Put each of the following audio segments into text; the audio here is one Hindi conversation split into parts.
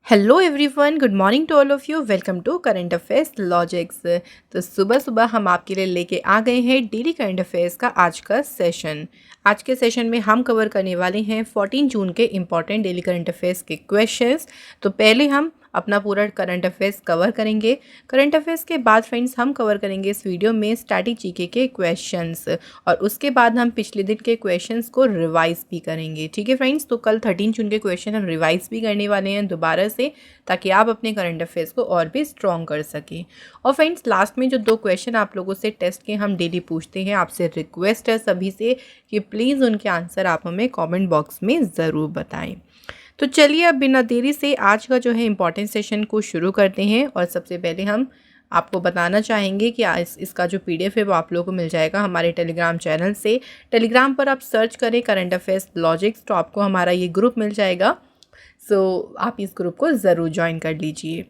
Hello everyone, good morning to all of you. Welcome to current affairs logics. तो सुबह सुबह हम आपके लिए लेके आ गए हैं डेली करंट अफेयर्स का आज का सेशन। आज के सेशन में हम कवर करने वाले हैं 14 जून के इम्पॉर्टेंट डेली करंट अफेयर्स के क्वेश्चंस। तो पहले हम अपना पूरा करंट अफेयर्स कवर करेंगे। करंट अफेयर्स के बाद फ्रेंड्स हम कवर करेंगे इस वीडियो में स्टैटिक जीके के क्वेश्चंस, और उसके बाद हम पिछले दिन के क्वेश्चंस को रिवाइज भी करेंगे। ठीक है फ्रेंड्स, तो कल 13 जून के क्वेश्चन हम रिवाइज भी करने वाले हैं दोबारा से, ताकि आप अपने करंट अफेयर्स को और भी स्ट्रॉन्ग कर सकें। और फ्रेंड्स, लास्ट में जो 2 क्वेश्चन आप लोगों से टेस्ट के हम डेली पूछते हैं, आपसे रिक्वेस्ट है सभी से कि प्लीज़ उनके आंसर आप हमें कमेंट बॉक्स में ज़रूर बताएं। तो चलिए अब बिना देरी से आज का जो है इम्पॉर्टेंट सेशन को शुरू करते हैं। और सबसे पहले हम आपको बताना चाहेंगे कि आज इसका जो पीडीएफ है वो आप लोगों को मिल जाएगा हमारे टेलीग्राम चैनल से। टेलीग्राम पर आप सर्च करें करंट अफेयर्स लॉजिक्स, तो आपको हमारा ये ग्रुप मिल जाएगा। सो आप इस ग्रुप को ज़रूर ज्वाइन कर लीजिए।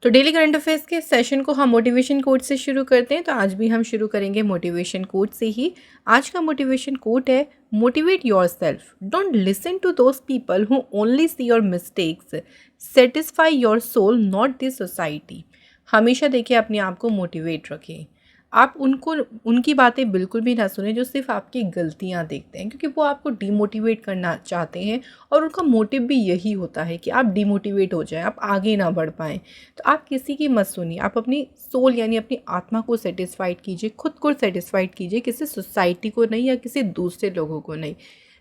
तो डेली करंट अफेयर्स के सेशन को हम मोटिवेशन कोट से शुरू करते हैं। तो आज भी हम शुरू करेंगे मोटिवेशन कोट से ही। आज का मोटिवेशन कोट है, motivate yourself, don't listen to those people who only see your mistakes, satisfy your soul not this society. हमेशा देखिए अपने आप को मोटिवेट रखें। आप उनकी बातें बिल्कुल भी ना सुने जो सिर्फ आपकी गलतियां देखते हैं, क्योंकि वो आपको डिमोटिवेट करना चाहते हैं और उनका मोटिव भी यही होता है कि आप डिमोटिवेट हो जाएं, आप आगे ना बढ़ पाएँ। तो आप किसी की मत सुनिए, आप अपनी सोल यानी अपनी आत्मा को सेटिस्फाइड कीजिए, खुद को सेटिस्फाइड कीजिए, किसी सोसाइटी को नहीं या किसी दूसरे लोगों को नहीं।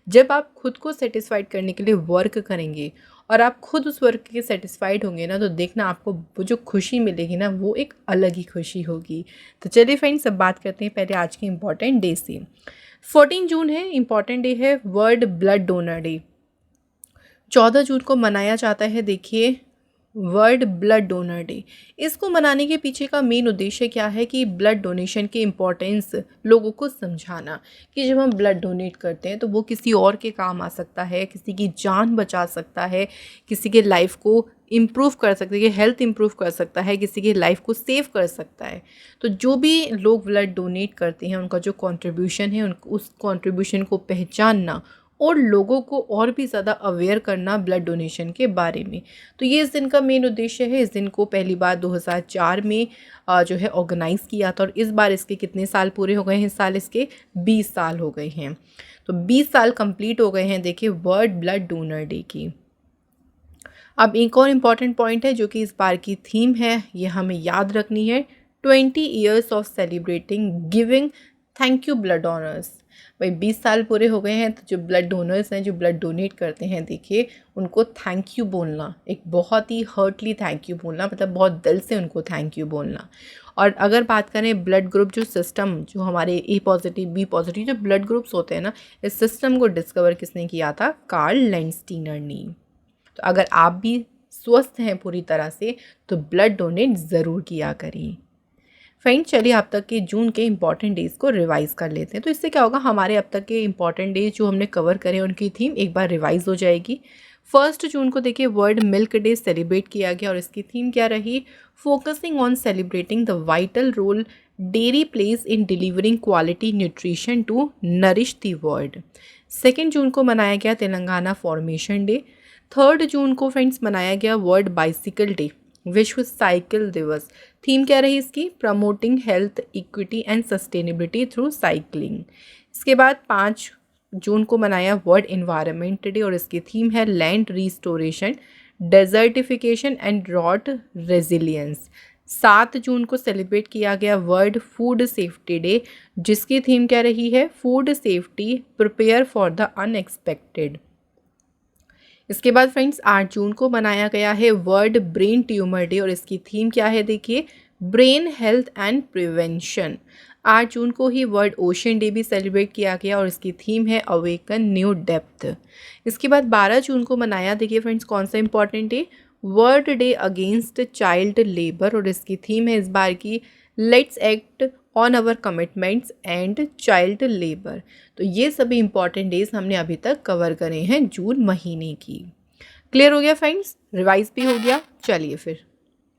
जब आप खुद को सेटिस्फाइड करने के लिए वर्क करेंगे और आप खुद उस वर्क के सेटिस्फाइड होंगे ना, तो देखना आपको वो जो खुशी मिलेगी ना, वो एक अलग ही खुशी होगी। तो चलिए फ्रेंड्स, अब बात करते हैं पहले आज के इम्पॉर्टेंट डे से। 14 जून है, इम्पॉर्टेंट डे है वर्ल्ड ब्लड डोनर डे। 14 जून को मनाया जाता है देखिए वर्ल्ड ब्लड डोनर डे। इसको मनाने के पीछे का मेन उद्देश्य क्या है कि ब्लड डोनेशन की इम्पोर्टेंस लोगों को समझाना, कि जब हम ब्लड डोनेट करते हैं तो वो किसी और के काम आ सकता है, किसी की जान बचा सकता है, किसी के लाइफ को इम्प्रूव कर सकता है, हेल्थ इम्प्रूव कर सकता है, किसी की लाइफ को सेव कर सकता है। तो जो भी लोग ब्लड डोनेट करते हैं उनका जो कंट्रीब्यूशन है, उस कंट्रीब्यूशन को पहचानना और लोगों को और भी ज़्यादा अवेयर करना ब्लड डोनेशन के बारे में। तो ये इस दिन का मेन उद्देश्य है। इस दिन को पहली बार 2004 में जो है ऑर्गेनाइज़ किया था, और इस बार इसके कितने साल पूरे हो गए हैं? इस साल इसके 20 साल हो गए हैं। तो 20 साल कंप्लीट हो गए हैं देखिए वर्ल्ड ब्लड डोनर डे की। अब एक और इम्पॉर्टेंट पॉइंट है जो कि इस बार की थीम है, ये हमें याद रखनी है, 20 years of celebrating giving thank you blood donors. भाई 20 साल पूरे हो गए हैं, तो जो ब्लड डोनर्स हैं, जो ब्लड डोनेट करते हैं, देखिए उनको थैंक यू बोलना, एक बहुत ही हर्टली थैंक यू बोलना, मतलब बहुत दिल से उनको थैंक यू बोलना। और अगर बात करें ब्लड ग्रुप जो सिस्टम, जो हमारे ए पॉजिटिव बी पॉजिटिव जो ब्लड ग्रुप्स होते हैं ना, इस सिस्टम को डिस्कवर किसने किया था? कार्ल लैंडस्टीनर ने। तो अगर आप भी स्वस्थ हैं पूरी तरह से, तो ब्लड डोनेट ज़रूर किया करिए। फ्रेंड्स, चलिए अब तक के जून के इम्पॉर्टेंट डेज़ को रिवाइज़ कर लेते हैं। तो इससे क्या होगा, हमारे अब तक के इम्पॉर्टेंट डेज जो हमने कवर करे उनकी थीम एक बार रिवाइज़ हो जाएगी। 1 जून को देखिए वर्ल्ड मिल्क डे सेलिब्रेट किया गया, और इसकी थीम क्या रही? Focusing on celebrating the vital role dairy plays in delivering quality nutrition to nourish the world. 2 जून को मनाया गया तेलंगाना फॉर्मेशन डे। 3 जून को फ्रेंड्स मनाया गया वर्ल्ड बाइसिकल डे, विश्व साइकिल दिवस। थीम क्या रही इसकी? Promoting health equity and sustainability through cycling. इसके बाद 5 जून को मनाया वर्ल्ड एनवायरनमेंट डे, और इसकी थीम है land restoration, desertification and drought resilience. 7 जून को सेलिब्रेट किया गया वर्ल्ड फूड सेफ्टी डे, जिसकी थीम क्या रही है? Food safety, prepare for the unexpected. इसके बाद फ्रेंड्स 8 जून को मनाया गया है वर्ल्ड ब्रेन ट्यूमर डे, और इसकी थीम क्या है? देखिए ब्रेन हेल्थ एंड प्रिवेंशन। 8 जून को ही वर्ल्ड ओशन डे भी सेलिब्रेट किया गया, और इसकी थीम है अवेकन न्यू डेप्थ। इसके बाद 12 जून को मनाया, देखिए फ्रेंड्स कौन सा important day? World day against child labour, और इसकी थीम है इस बार की let's act on our commitments and child labour. तो ये सभी इंपॉर्टेंट डेज हमने अभी तक कवर करे हैं जून महीने की। क्लियर हो गया फ्रेंड्स? रिवाइज भी हो गया। चलिए फिर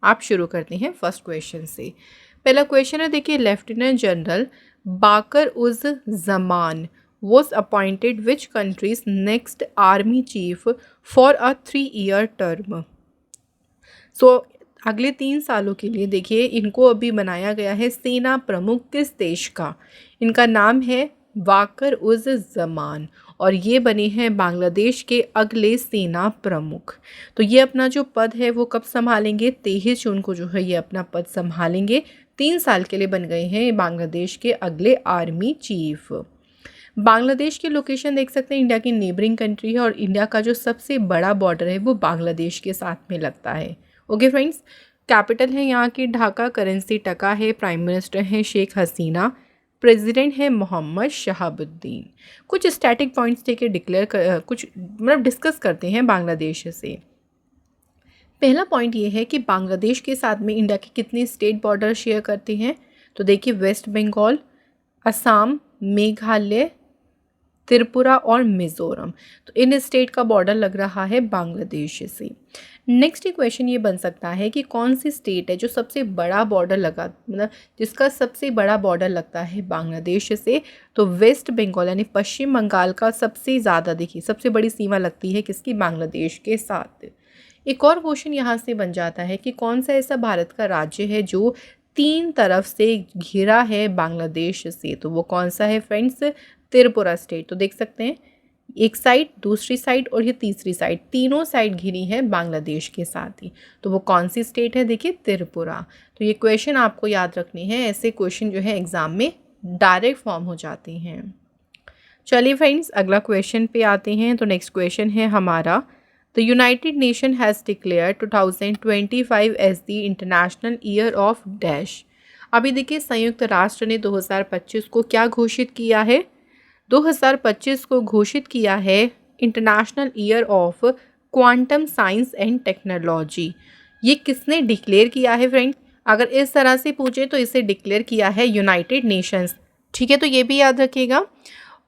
आप शुरू करते हैं फर्स्ट क्वेश्चन से। पहला क्वेश्चन है देखिए, lieutenant general Waker uz Zaman was appointed which countries next army chief for a 3 year term. So अगले 3 सालों के लिए देखिए इनको अभी बनाया गया है सेना प्रमुख किस देश का। इनका नाम है वाकर उज जमान और ये बने हैं बांग्लादेश के अगले सेना प्रमुख। तो ये अपना जो पद है वो कब संभालेंगे, 23 जून को जो है ये अपना पद संभालेंगे। 3 साल के लिए बन गए हैं बांग्लादेश के अगले आर्मी चीफ। बांग्लादेश की लोकेशन देख सकते हैं, इंडिया की नेबरिंग कंट्री है और इंडिया का जो सबसे बड़ा बॉर्डर है वो बांग्लादेश के साथ में लगता है। ओके फ्रेंड्स, कैपिटल है यहाँ की ढाका, करेंसी टका है, प्राइम मिनिस्टर है शेख हसीना, प्रेसिडेंट है मोहम्मद शहाबुद्दीन। कुछ स्टैटिक पॉइंट्स लेके कुछ मतलब डिस्कस करते हैं बांग्लादेश से। पहला पॉइंट ये है कि बांग्लादेश के साथ में इंडिया के कितने स्टेट बॉर्डर शेयर करते हैं। तो देखिए वेस्ट बंगाल, असम, मेघालय, त्रिपुरा और मिज़ोरम, तो इन स्टेट का बॉर्डर लग रहा है बांग्लादेश से। नेक्स्ट क्वेश्चन ये बन सकता है कि कौन सी स्टेट है जो सबसे बड़ा बॉर्डर लगा, मतलब जिसका सबसे बड़ा बॉर्डर लगता है बांग्लादेश से। तो वेस्ट बंगाल यानी पश्चिम बंगाल का सबसे ज़्यादा, देखिए सबसे बड़ी सीमा लगती है किसकी, बांग्लादेश के साथ। एक और क्वेश्चन यहाँ से बन जाता है कि कौन सा ऐसा भारत का राज्य है जो 3 तरफ से घिरा है बांग्लादेश से। तो वो कौन सा है फ्रेंड्स, त्रिपुरा स्टेट। तो देख सकते हैं एक साइड, दूसरी साइड और ये तीसरी साइड, तीनों साइड घिरी है बांग्लादेश के साथ ही। तो वो कौन सी स्टेट है, देखिए त्रिपुरा। तो ये क्वेश्चन आपको याद रखने हैं, ऐसे क्वेश्चन जो है एग्जाम में डायरेक्ट फॉर्म हो जाते हैं। चलिए फ्रेंड्स अगला क्वेश्चन पे आते हैं। तो नेक्स्ट क्वेश्चन है हमारा, the united nation has declare 2025 as the international year of dash. अभी देखिए संयुक्त राष्ट्र ने 2025 को क्या घोषित किया है, 2025 को घोषित किया है international year of quantum science and technology. ये किसने डिक्लेयर किया है फ्रेंड्स, अगर इस तरह से पूछे तो इसे डिक्लेयर किया है यूनाइटेड नेशंस। ठीक है, तो ये भी याद रखिएगा।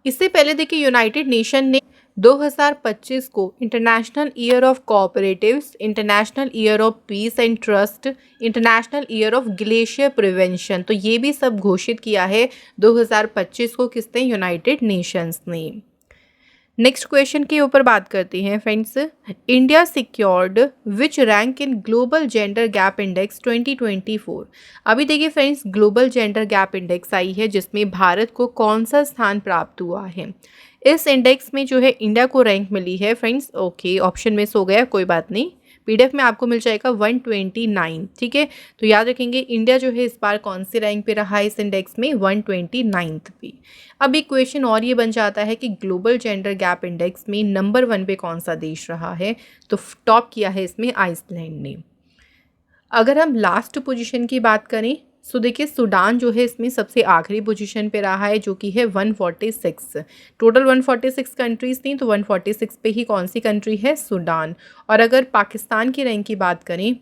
इससे पहले देखिए यूनाइटेड नेशन ने 2025 को international year of cooperatives, international year of peace and trust, international year of glacier prevention, तो ये भी सब घोषित किया है 2025 को किसने, यूनाइटेड नेशंस ने। नेक्स्ट क्वेश्चन के ऊपर बात करते हैं friends, India secured which rank in global gender gap index 2024। अभी देखिए friends global gender gap index आई है जिसमें भारत को कौन सा स्थान प्राप्त हुआ है। इस इंडेक्स में जो है इंडिया को रैंक मिली है फ्रेंड्स, ओके ऑप्शन मिस हो गया, कोई बात नहीं, पीडीएफ में आपको मिल जाएगा 129। ठीक है, तो याद रखेंगे इंडिया जो है इस बार कौन से रैंक पे रहा है इस इंडेक्स में, 129 पे। अब एक क्वेश्चन और ये बन जाता है कि ग्लोबल जेंडर गैप इंडेक्स में नंबर 1 पे कौन सा देश रहा है। तो टॉप किया है इसमें आइसलैंड ने। अगर हम लास्ट पोजीशन की बात करें तो देखिए सूडान जो है इसमें सबसे आखिरी पोजीशन पे रहा है जो कि है 146। टोटल 146 कंट्रीज थी तो 146 पे ही कौन सी कंट्री है, सूडान। और अगर पाकिस्तान की रैंक की बात करें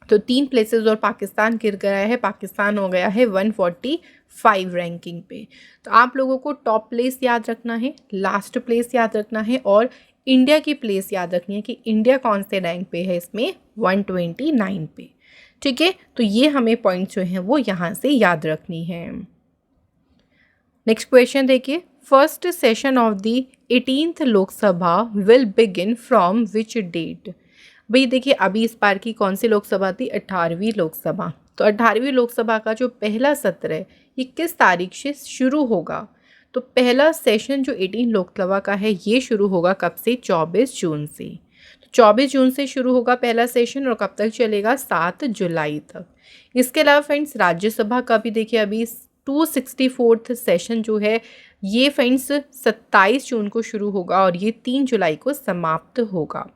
तो 3 प्लेसेस और पाकिस्तान गिर गया है, पाकिस्तान हो गया है 145 रैंकिंग पे। तो आप लोगों को टॉप प्लेस याद रखना है, लास्ट प्लेस याद रखना है और इंडिया की प्लेस याद रखनी है कि इंडिया कौन से रैंक पे है इसमें, 129 पे। ठीक है, तो ये हमें पॉइंट जो हैं वो यहाँ से याद रखनी है। नेक्स्ट क्वेश्चन देखिए, first session of the 18th Lok Sabha will begin from which date. भाई देखिए अभी इस बार की कौन सी लोकसभा थी, 18वीं लोकसभा। तो 18वीं लोकसभा का जो पहला सत्र है ये किस तारीख से शुरू होगा। तो पहला सेशन जो 18 लोकसभा का है ये शुरू होगा कब से, 24 जून से। तो 24 जून से शुरू होगा पहला सेशन और कब तक चलेगा, 7 जुलाई तक। इसके अलावा फ्रेंड्स राज्यसभा का भी देखिए अभी 264th सेशन जो है ये फ्रेंड्स 27 जून को शुरू होगा और ये 3 जुलाई को समाप्त होगा।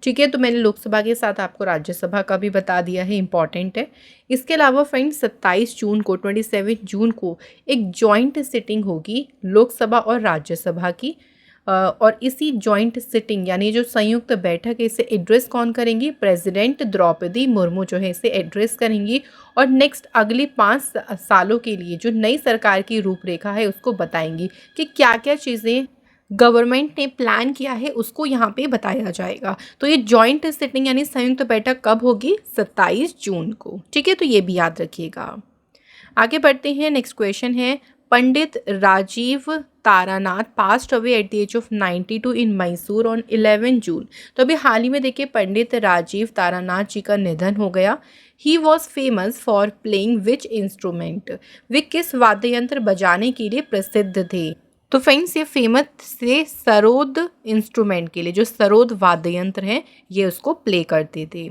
ठीक है, तो मैंने लोकसभा के साथ आपको राज्यसभा का भी बता दिया है, इंपॉर्टेंट है। इसके अलावा फ्रेंड्स 27 जून को 27 जून को एक जॉइंट सिटिंग होगी लोकसभा और राज्यसभा की और इसी जॉइंट सिटिंग यानी जो संयुक्त बैठक है इसे एड्रेस कौन करेंगी, प्रेसिडेंट द्रौपदी मुर्मू जो है इसे एड्रेस करेंगी और नेक्स्ट अगली 5 सालों के लिए जो नई सरकार की रूपरेखा है उसको बताएंगी कि क्या क्या चीज़ें गवर्नमेंट ने प्लान किया है उसको यहाँ पे बताया जाएगा। तो ये जॉइंट सिटिंग यानी संयुक्त बैठक कब होगी, 27 जून को। ठीक है, तो ये भी याद रखिएगा। आगे बढ़ते हैं, नेक्स्ट क्वेश्चन है, Pandit Rajeev Taranath passed away at the age of 92 in Mysore on 11 June. तो अभी हाल ही में देखिए पंडित राजीव तारानाथ जी का निधन हो गया। He was famous for playing which instrument, वे किस वाद्य यंत्र बजाने के लिए प्रसिद्ध थे। तो फ्रेंड्स ये फेमस से सरोद इंस्ट्रूमेंट के लिए, जो सरोद वाद्य यंत्र है ये उसको प्ले करते थे।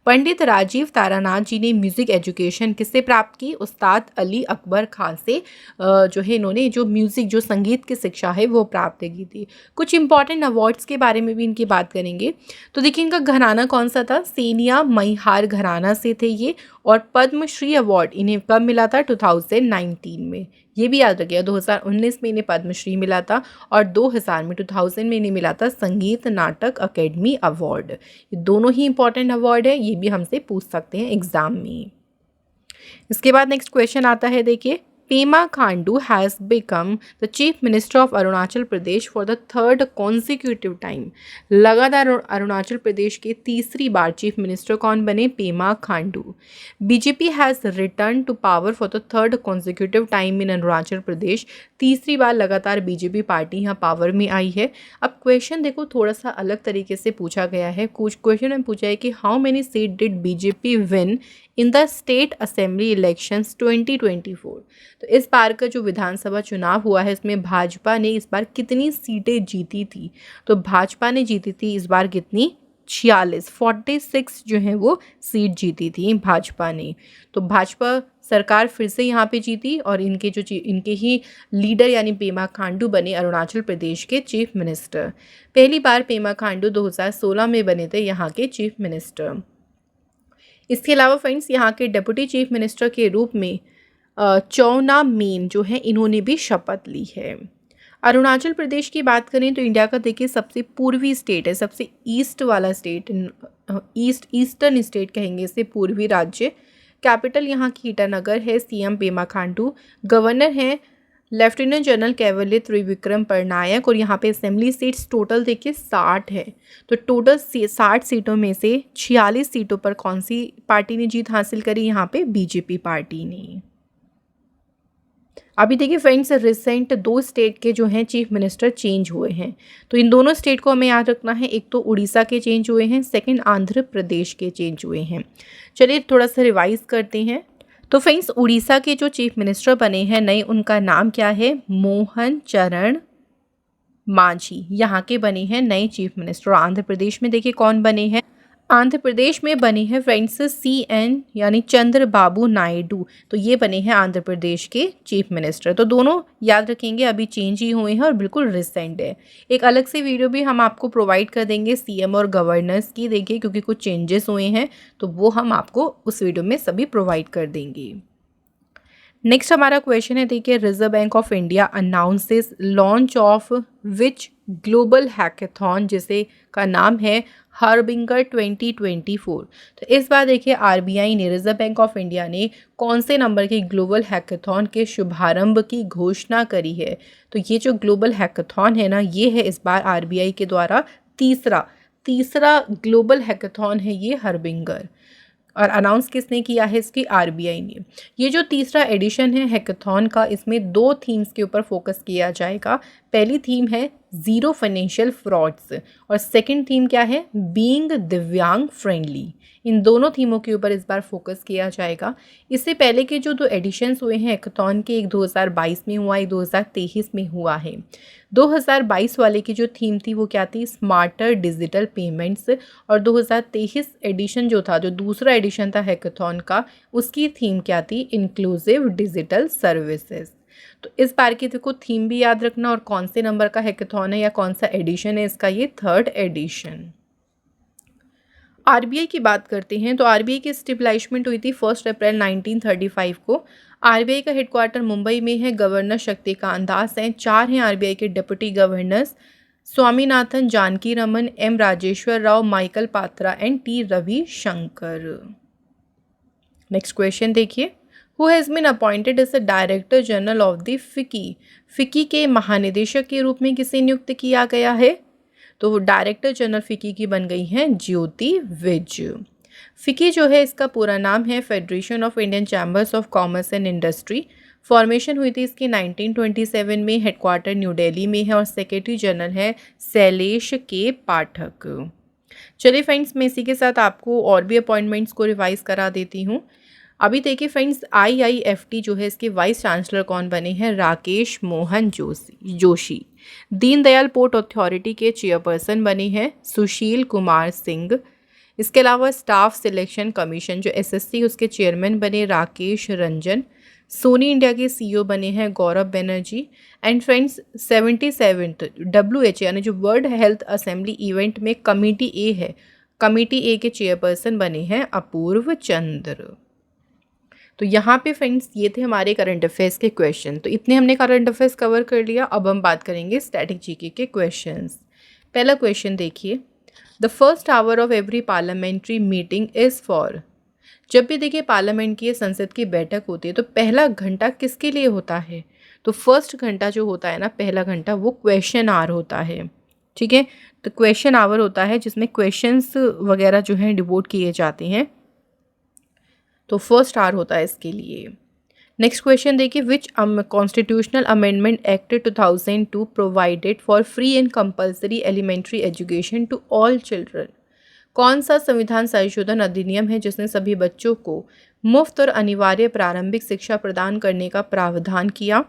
पंडित राजीव तारानाथ जी ने म्यूज़िक एजुकेशन किससे प्राप्त की, उस्ताद अली अकबर खान से जो है इन्होंने जो म्यूज़िक जो संगीत की शिक्षा है वो प्राप्त की थी। कुछ इंपॉर्टेंट अवार्ड्स के बारे में भी इनकी बात करेंगे। तो देखिए इनका घराना कौन सा था, सेनिया महिहार घराना से थे ये। और पद्मश्री अवार्ड इन्हें कब मिला था, 2019 में। ये भी याद रखिएगा, 2019 में इन्हें पद्मश्री मिला था और 2000 में 2000 में इन्हें मिला था संगीत नाटक अकेडमी अवार्ड। ये दोनों ही इंपॉर्टेंट अवार्ड है, ये भी हमसे पूछ सकते हैं एग्जाम में। इसके बाद नेक्स्ट क्वेश्चन आता है, देखिए Pema Khandu has become the chief minister of Arunachal Pradesh for the third consecutive time. लगातार अरुणाचल प्रदेश के तीसरी बार चीफ मिनिस्टर कौन बने, Pema Khandu. BJP has return to power for the third consecutive time in Arunachal Pradesh. तीसरी बार लगातार बीजेपी पार्टी यहाँ पावर में आई है। अब क्वेश्चन देखो थोड़ा सा अलग तरीके से पूछा गया है। कुछ क्वेश्चन में पूछा है कि how many seat did BJP win in the state assembly elections 2024। तो इस बार का जो विधानसभा चुनाव हुआ है इसमें भाजपा ने इस बार कितनी सीटें जीती थी। तो भाजपा ने जीती थी इस बार कितनी, 46 जो है वो सीट जीती थी भाजपा ने। तो भाजपा सरकार फिर से यहाँ पे जीती और इनके ही लीडर यानी पेमा खांडू बने अरुणाचल प्रदेश के चीफ मिनिस्टर। पहली बार पेमा खांडू 2016 में बने थे यहाँ के चीफ मिनिस्टर। इसके अलावा फ्रेंड्स यहाँ के डिप्टी चीफ मिनिस्टर के रूप में चौना मेन जो है इन्होंने भी शपथ ली है। अरुणाचल प्रदेश की बात करें तो इंडिया का देखिए सबसे पूर्वी स्टेट है, सबसे ईस्ट वाला स्टेट, ईस्टर्न स्टेट कहेंगे इसे, पूर्वी राज्य। कैपिटल यहाँ की ईटानगर है। सीएम पेमा खांडू, गवर्नर हैं लेफ्टिनेंट जनरल कैवल्य त्रिविक्रम परनायक। और यहाँ पे असेंबली सीट्स टोटल देखिए 60 है। तो टोटल 60 सीटों में से 46 सीटों पर कौन सी पार्टी ने जीत हासिल करी, यहाँ पे बीजेपी पार्टी ने। अभी देखिए फ्रेंड्स रिसेंट 2 स्टेट के जो हैं चीफ मिनिस्टर चेंज हुए हैं। तो इन दोनों स्टेट को हमें याद रखना है, एक तो उड़ीसा के चेंज हुए हैं, सेकंड आंध्र प्रदेश के चेंज हुए हैं। चलिए थोड़ा सा रिवाइज करते हैं। तो फ्रेंड्स उड़ीसा के जो चीफ मिनिस्टर बने हैं नए, उनका नाम क्या है, मोहन चरण मांझी यहाँ के बने हैं नए चीफ मिनिस्टर। आंध्र प्रदेश में देखिए कौन बने हैं, आंध्र प्रदेश में बने हैं फ्रेंड्स सीएन यानी चंद्र बाबू नायडू। तो ये बने हैं आंध्र प्रदेश के चीफ मिनिस्टर। तो दोनों याद रखेंगे अभी चेंज ही हुए हैं और बिल्कुल रिसेंट है। एक अलग से वीडियो भी हम आपको प्रोवाइड कर देंगे सीएम और गवर्नर्स की, देखिए क्योंकि कुछ चेंजेस हुए हैं तो वो हम आपको उस वीडियो में सभी प्रोवाइड कर देंगे। नेक्स्ट हमारा क्वेश्चन है, देखिए reserve bank of India announces launch of which global hackathon, जिसे का नाम है हर्बिंगर 2024। तो इस बार देखिए आरबीआई ने, रिजर्व बैंक ऑफ इंडिया ने कौन से नंबर के ग्लोबल हैकेथॉन के शुभारंभ की घोषणा करी है। तो ये जो ग्लोबल हैकेथॉन है ना, ये है इस बार आरबीआई के द्वारा तीसरा ग्लोबल हैकेथॉन है ये हर्बिंगर। और अनाउंस किसने किया है इसकी, आरबीआई ने। ये जो तीसरा एडिशन है हैकेथॉन का, इसमें 2 थीम्स के ऊपर फोकस किया जाएगा। पहली थीम है ज़ीरो फाइनेंशियल फ्रॉड्स और सेकंड थीम क्या है, बीइंग दिव्यांग फ्रेंडली। इन दोनों थीमों के ऊपर इस बार फोकस किया जाएगा। इससे पहले के जो 2 एडिशंस हुए हैं हैकेथॉन के, एक 2022 में हुआ, एक 2023 में हुआ है। 2022 वाले की जो थीम थी वो क्या थी, स्मार्टर डिजिटल पेमेंट्स। और 2023 एडिशन जो था, जो दूसरा एडिशन था हैकेथॉन का, उसकी थीम क्या थी, इंक्लूसिव डिजिटल सर्विसेज। तो इस बार की देखो थीम भी याद रखना और कौन से नंबर का हैकेथॉन है या कौन सा एडिशन है इसका, ये 3rd एडिशन। आरबीआई की बात करते हैं तो आरबीआई की स्टेबलाइजमेंट हुई थी 1 अप्रैल 1935 को। आरबीआई का हेडक्वार्टर मुंबई में है। गवर्नर शक्तिकांत दास हैं। 4 हैं आरबीआई के deputy governors, Swaminathan, Janaki Raman, M Rajeshwar Rao, Michael Patra and T Ravishankar. Next question देखिए, who has been appointed as the director general of the FICCI. FICCI के महानिदेशक के रूप में किसे नियुक्त किया गया है। तो डायरेक्टर जनरल फिकी की बन गई हैं ज्योति विज। फिकी जो है इसका पूरा नाम है federation of Indian chambers of commerce and industry. Formation हुई थी इसकी 1927 में, हेडक्वार्टर न्यू दिल्ली में है और सेक्रेटरी जनरल है शैलेश के पाठक। चलिए फ्रेंड्स, मैं इसी के साथ आपको और भी अपॉइंटमेंट्स को रिवाइज करा देती हूँ। अभी देखिए फ्रेंड्स, IIFT जो है इसके वाइस चांसलर कौन बने हैं? राकेश मोहन जोशी। दीनदयाल पोर्ट अथॉरिटी के चेयरपर्सन बने हैं सुशील कुमार सिंह। इसके अलावा स्टाफ सिलेक्शन कमीशन जो SSC उसके चेयरमैन बने राकेश रंजन। सोनी इंडिया के CEO बने हैं Gaurav Banerjee. And friends, 77th WHO यानी जो वर्ल्ड हेल्थ असेंबली इवेंट में कमेटी A है, कमेटी A के चेयरपर्सन बने हैं अपूर्व चंद्र। तो यहाँ पे फ्रेंड्स ये थे हमारे करंट अफेयर्स के क्वेश्चन। तो इतने हमने करंट अफेयर्स कवर कर लिया। अब हम बात करेंगे स्टैटिक जीके के क्वेश्चंस। पहला क्वेश्चन देखिए, the first hour of every parliamentary meeting is for. जब भी देखिए पार्लियामेंट की संसद की बैठक होती है तो पहला घंटा किसके लिए होता है? तो फर्स्ट घंटा जो होता है ना, पहला घंटा, वो क्वेश्चन आवर होता है। ठीक है, तो क्वेश्चन आवर होता है जिसमें क्वेश्चंस वगैरह जो हैं डिवोट किए जाते हैं। तो फर्स्ट आवर होता है इसके लिए। नेक्स्ट क्वेश्चन देखिए, which constitutional amendment act 2002 provided for free and compulsory elementary education to all children. कौन सा संविधान संशोधन अधिनियम है जिसने सभी बच्चों को मुफ्त और अनिवार्य प्रारंभिक शिक्षा प्रदान करने का प्रावधान किया?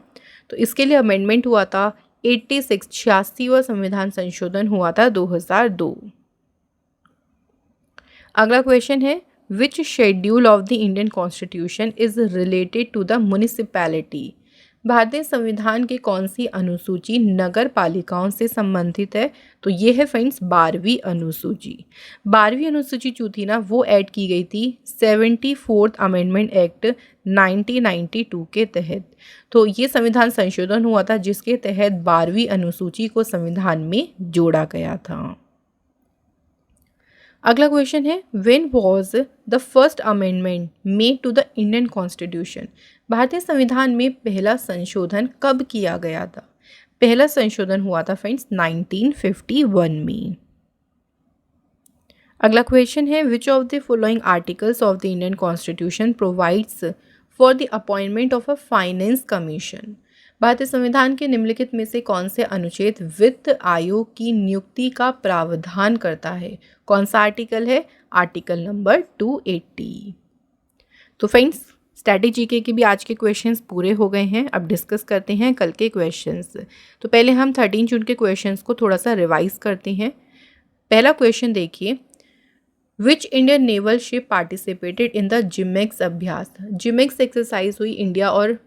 तो इसके लिए अमेंडमेंट हुआ था 86, 86वां संविधान संशोधन हुआ था 2002। अगला क्वेश्चन है, which schedule of the Indian constitution is related to the municipality. भारतीय संविधान की कौन सी अनुसूची नगर पालिकाओं से संबंधित है? तो ये है फ्रेंड्स 12वीं अनुसूची। 12वीं अनुसूची जो थी ना, वो ऐड की गई थी 74th अमेंडमेंट एक्ट 1992 के तहत। तो ये संविधान संशोधन हुआ था जिसके तहत 12वीं अनुसूची को संविधान में जोड़ा गया था। अगला क्वेश्चन है, when was the first amendment made to the Indian constitution. भारतीय संविधान में पहला संशोधन कब किया गया था? पहला संशोधन हुआ था फ्रेंड्स 1951 में। अगला क्वेश्चन है, which of the following articles of the Indian constitution provides for the appointment of a finance commission. भारतीय संविधान के निम्नलिखित में से कौन से अनुच्छेद वित्त आयोग की नियुक्ति का प्रावधान करता है? कौन सा आर्टिकल है? Article number 280। तो फ्रेंड्स, स्टैटिक जीके के भी आज के क्वेश्चंस पूरे हो गए हैं। अब डिस्कस करते हैं कल के क्वेश्चंस। तो पहले हम 13 जून के क्वेश्चंस को थोड़ा सा रिवाइज करते हैं। पहला क्वेश्चन देखिए, which Indian naval ship participated in the JIMEX अभ्यास। जिमेक्स एक्सरसाइज हुई इंडिया और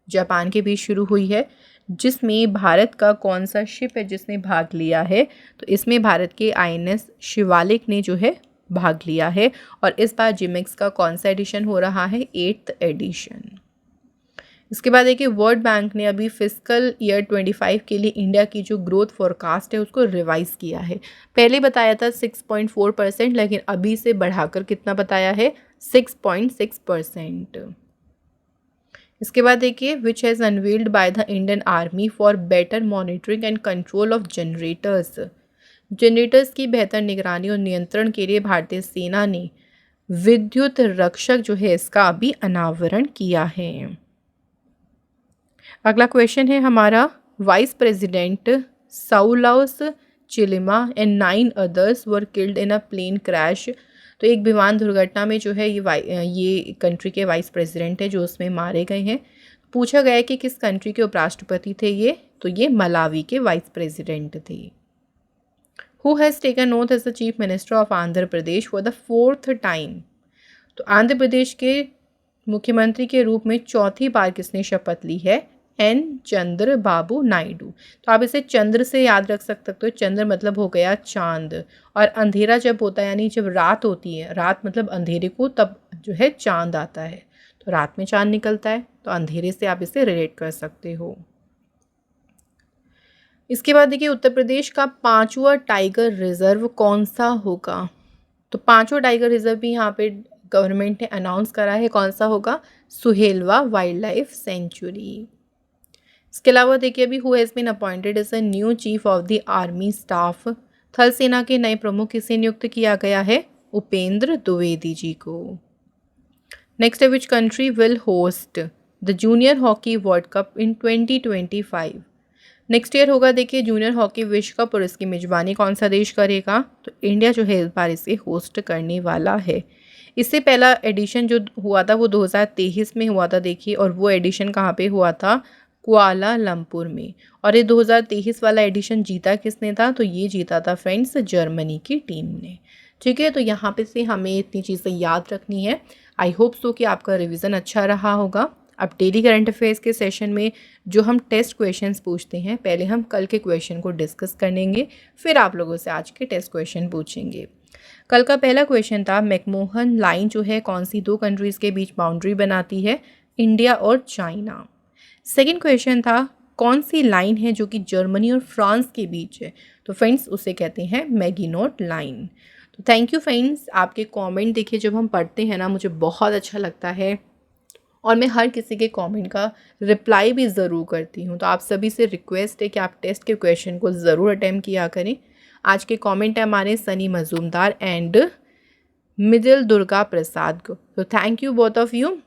जापान के बीच शुरू हुई है, जिसमें भारत का कौन सा शिप है जिसने भाग लिया है? तो इसमें भारत के INS शिवालिक ने जो है भाग लिया है। और इस बार जिमेक्स का कौन सा एडिशन हो रहा है? 8th addition. इसके बाद देखिए, वर्ल्ड बैंक ने अभी फिस्कल ईयर 25 के लिए इंडिया की जो ग्रोथ फोरकास्ट है उसको रिवाइज किया है। पहले बताया था 6.4%, लेकिन अभी से बढ़ाकर कितना बताया है? 6.6%। इसके बाद देखिए, which has unveiled by the Indian army for better monitoring and control of generators. Generators की बेहतर निगरानी और नियंत्रण के लिए भारतीय सेना ने विद्युत रक्षक जो है इसका अभी अनावरण किया है। अगला क्वेश्चन है हमारा, vice president Saulos Chilima and 9 others were killed in a plane crash. तो एक विमान दुर्घटना में जो है ये कंट्री के वाइस प्रेसिडेंट है जो उसमें मारे गए हैं। पूछा गया है कि किस कंट्री के उपराष्ट्रपति थे ये? तो ये मलावी के वाइस प्रेसिडेंट थे। Who has taken oath as the chief minister of Andhra Pradesh for the 4th time. तो आंध्र प्रदेश के मुख्यमंत्री के रूप में चौथी बार किसने शपथ ली है? N चंद्रबाबू नायडू। तो आप इसे चंद्र से याद रख सकते हो। चंद्र मतलब हो गया चांद, और अंधेरा जब होता है यानी जब रात होती है, रात मतलब अंधेरे को, तब जो है चांद आता है। तो रात में चांद निकलता है, तो अंधेरे से आप इसे रिलेट कर सकते हो। इसके बाद देखिए, उत्तर प्रदेश का 5वां टाइगर रिजर्व कौन सा होगा? तो 5वां टाइगर रिजर्व भी यहाँ पे गवर्नमेंट ने अनाउंस करा है। कौन सा होगा? Suhelwa wildlife sanctuary. इसके अलावा देखिए, अभी who has been appointed as a new chief of the army staff. थल सेना के नए प्रमुख किसे नियुक्त किया गया है? उपेंद्र द्विवेदी जी को। नेक्स्ट है, which country will host the junior hockey world cup in 2025। Next year होगा देखिए जूनियर हॉकी विश्व कप और इसकी मेजबानी कौन सा देश करेगा, तो इंडिया जो है इस बार इसे होस्ट करने वाला है। इससे पहला एडिशन जो हुआ था वो 2023 में हुआ था देखिए, और वो एडिशन कहाँ पे हुआ था, कुआलालंपुर में। और ये 2023 वाला एडिशन जीता किसने था, तो ये जीता था फ्रेंड्स जर्मनी की टीम ने। ठीक है, तो यहाँ पे से हमें इतनी चीज़ें याद रखनी है। आई होप सो कि आपका रिवीजन अच्छा रहा होगा। अब डेली करंट अफेयर्स के सेशन में जो हम टेस्ट क्वेश्चंस पूछते हैं, पहले हम कल के क्वेश्चन को डिस्कस करेंगे, फिर आप लोगों से आज के टेस्ट क्वेश्चन पूछेंगे। कल का पहला क्वेश्चन था मैकमोहन लाइन जो है कौन सी दो कंट्रीज़ के बीच बाउंड्री बनाती है, इंडिया और चाइना। सेकेंड क्वेश्चन था कौन सी लाइन है जो कि जर्मनी और फ्रांस के बीच है, तो फ्रेंड्स उसे कहते हैं मैगिनोट लाइन। तो थैंक यू फ्रेंड्स, आपके कमेंट देखिए जब हम पढ़ते हैं ना मुझे बहुत अच्छा लगता है, और मैं हर किसी के कमेंट का रिप्लाई भी ज़रूर करती हूँ। तो आप सभी से रिक्वेस्ट है कि आप टेस्ट के क्वेश्चन को ज़रूर अटेम्प्ट किया करें। आज के कमेंट है हमारे सनी मजूमदार एंड मिडिल दुर्गा प्रसाद को, तो thank you both of you.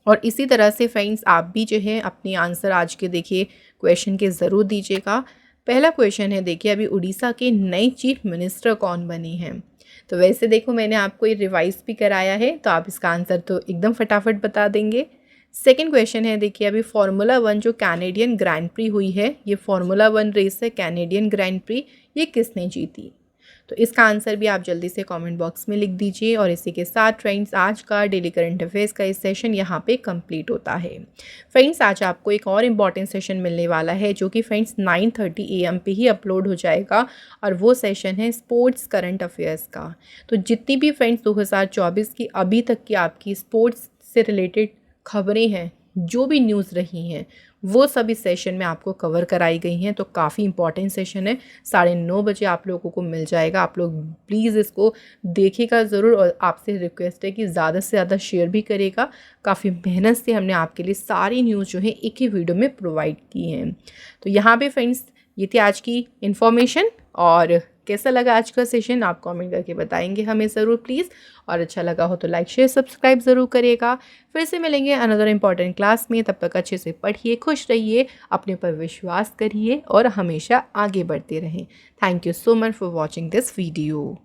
और इसी तरह से फ्रेंड्स आप भी जो है अपनी आंसर आज के देखिए क्वेश्चन के ज़रूर दीजिएगा। पहला क्वेश्चन है देखिए अभी उड़ीसा के नए चीफ मिनिस्टर कौन बने हैं, तो वैसे देखो मैंने आपको ये रिवाइज भी कराया है, तो आप इसका आंसर तो एकदम फटाफट बता देंगे। सेकंड क्वेश्चन है देखिए अभी फार्मूला 1 जो कैनेडियन ग्रैंड प्री हुई है, ये फार्मूला 1 रेस है कैनेडियन ग्रैंड प्री, ये किसने जीती, तो इसका आंसर भी आप जल्दी से कमेंट बॉक्स में लिख दीजिए। और इसी के साथ फ्रेंड्स आज का डेली करंट अफेयर्स का इस सेशन यहाँ पे कंप्लीट होता है। फ्रेंड्स आज आपको एक और इम्पॉर्टेंट सेशन मिलने वाला है जो कि फ्रेंड्स 9:30 AM पे ही अपलोड हो जाएगा, और वो सेशन है स्पोर्ट्स करंट अफेयर्स का। तो जितनी भी फ्रेंड्स 2024 की अभी तक की आपकी स्पोर्ट्स से रिलेटेड खबरें हैं, जो भी न्यूज़ रही हैं, वो सभी सेशन में आपको कवर कराई गई हैं। तो काफ़ी इंपॉर्टेंट सेशन है, 9:30 बजे आप लोगों को मिल जाएगा। आप लोग प्लीज़ इसको देखिएगा ज़रूर, और आपसे रिक्वेस्ट है कि ज़्यादा से ज़्यादा शेयर भी करेगा। काफ़ी मेहनत से हमने आपके लिए सारी न्यूज़ जो है एक ही वीडियो में प्रोवाइड की हैं। तो यहाँ पे फ्रेंड्स ये थी आज की इन्फॉर्मेशन, और कैसा लगा आज का सेशन आप कमेंट करके बताएंगे हमें ज़रूर प्लीज़। और अच्छा लगा हो तो लाइक शेयर सब्सक्राइब ज़रूर करिएगा। फिर से मिलेंगे अनदर इम्पॉर्टेंट क्लास में, तब तक अच्छे से पढ़िए, खुश रहिए, अपने पर विश्वास करिए और हमेशा आगे बढ़ते रहें। Thank you so much for watching this video.